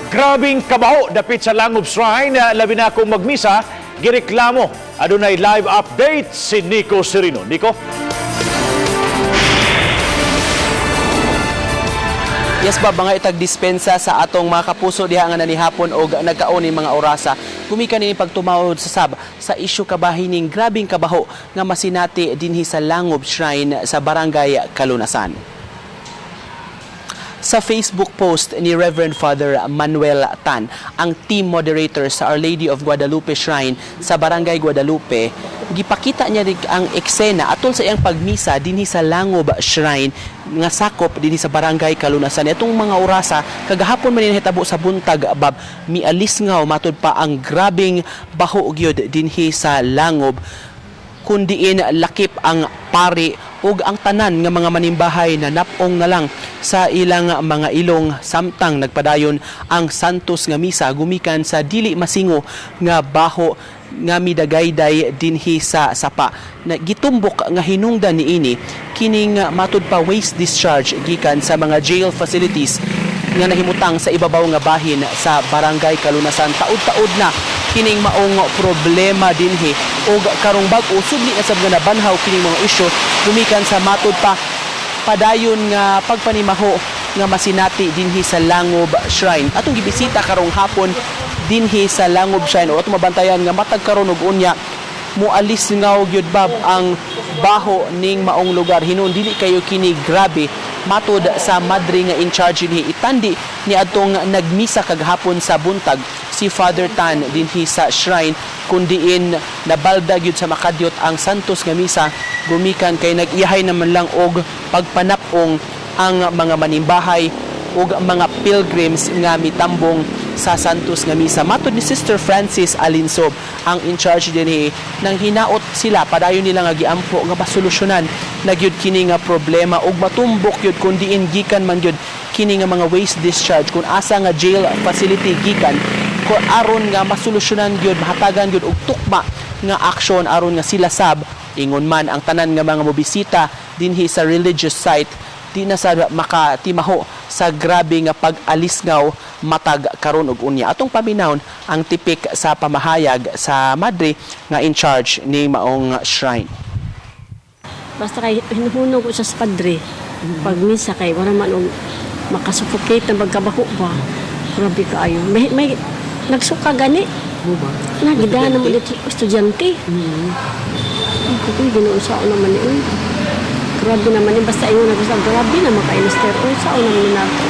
Grabing kabaho dapit sa Langob Shrine, labi na akong magmisa, gireklamo. Adunay live update si Nico Serino. Nico? Yes ba, mga itag dispensa sa atong mga kapuso diha nga nanihapon o nagkaon ni mga orasa. Gumikan ni pagtumawod sa sab sa isyu kabahining grabing kabaho nga masinati dinhi sa Langob Shrine sa Barangay Kalunasan. Sa Facebook post ni Reverend Father Manuel Tan, ang team moderator sa Our Lady of Guadalupe Shrine sa Barangay Guadalupe, gipakita niya rin ang eksena atol sa iyang pagmisa dinhi sa Langob Shrine nga sakop dinhi sa Barangay Kalunasan. Itong mga orasa kagahapon man hitabo sa buntag bab mialis nga matud pa ang grabing baho gyud dinhi sa Langob, kundiin lakip ang pari ug ang tanan nga mga manimbahay na napong na lang sa ilang mga ilong samtang nagpadayon ang santos nga misa gumikan sa dili masingo nga baho nga midagayday dinhi sa sapa. Na gitumbok nga hinungdan niini kining matud pa waste discharge gikan sa mga jail facilities nga nahimutang sa ibabaw nga bahin sa Barangay Kalunasan. Taud-taud na kining maong problema dinhi og karong bag-o subli na sab nga nabanhaw kining mga isyu gumikan sa matud pa padayon nga pagpanimaho nga masinati dinhi sa Langob Shrine. Atong gibisita karong hapon dinhi sa Langob Shrine o atong mabantayan nga matag karon og unya mualis nga gyud bab ang baho ning maong lugar. Hinuon dili kayo kini grabe matud sa madre nga in charge ni itandi ni adtong nagmisa kagahapon sa buntag si Father Tan dinhi sa shrine, kundiin nabalda gyud sa makadyot ang santos nga misa gumikan kay nag-iyahay naman lang og pagpanapong ang mga manimbahay ug mga pilgrims nga mitambong sa santos nga misa. Matod ni Sister Francis Alinsob, ang in charge dinhi, nang hinaot sila padayon nila nga giampo nga masolusyonan na gyud kini nga problema ug matumbok gyud kun diin gikan man gyud kini nga mga waste discharge kun asa nga jail facility gikan ko aron nga masolusyonan gyud mahatagan gyud og tukma nga aksyon aron nga sila sab ingon man ang tanan nga mga mobisita dinhi sa religious site di na sa makatimaho sa grabe nga pag-alisngaw matag karon og unya. Atong paminawon ang tipik sa pamahayag sa madre nga in charge ni maong shrine. Basta kay hinuhunog ko sa padre pag misa kay wala man og makasuffocate na magkabaho ba. Grabe kaayo. May nagsuka gani. Nagidaan naman dito estudyante. Kuy ginoon sa naman ni grabe naman yung basta ingon na gusto. Grabe na maka-minister. O, saan naman nato?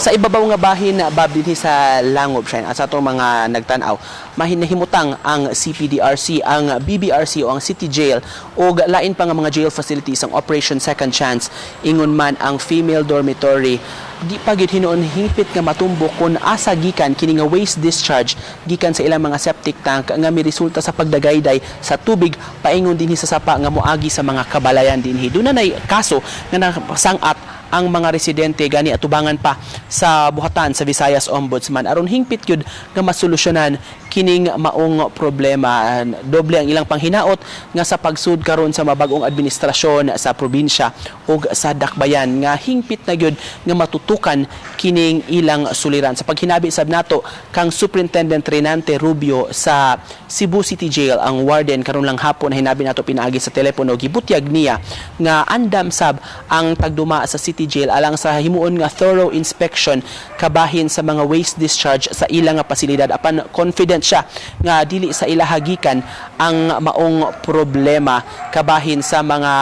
Sa ibabaw nga bahin bab dinhi sa Langob Shrine at sa atong mga nagtan-aw mahinahimutang ang CPDRC, ang BBRC o ang City Jail o lain pa nga mga jail facilities ang Operation Second Chance ingon man ang female dormitory di pa gyud hinuon hingpit nga matumbok kun asa gikan kini nga waste discharge gikan sa ilang mga septic tank nga miresulta sa pagdagayday sa tubig paingon dinhi sa sapa nga moagi sa mga kabalayan dinhi. Dunay kaso nga nasangat ang mga residente gani atubangan pa sa buhatan sa Visayas Ombudsman aron hingpit gyud nga masolusyonan kining maong problema. Doble ang ilang panghinaot nga sa pagsud karon sa mabag-ong administrasyon sa probinsya ug sa dakbayan nga hingpit na gyud nga matutukan kining ilang suliran. Sa paghinabi sab nato kang Superintendent Renante Rubio sa Cebu City Jail, ang warden karon lang hapon hinabi nato pinaagi sa telepono gibutyag niya nga andam sab ang tagduma sa City Jail alang sa himuon nga thorough inspection kabahin sa mga waste discharge sa ilang nga pasilidad apan confident siya nga dili sa ilahagikan ang maong problema kabahin sa mga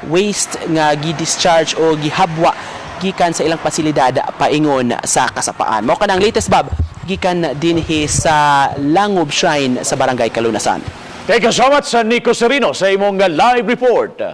waste nga gi-discharge o gihabwa gikan sa ilang pasilidad paingon sa kasapaan. Mao kanang latest bab gikan dinhi sa Langob Shrine sa Barangay Kalunasan. Thank you so much, Nico Serino, sa imong live report.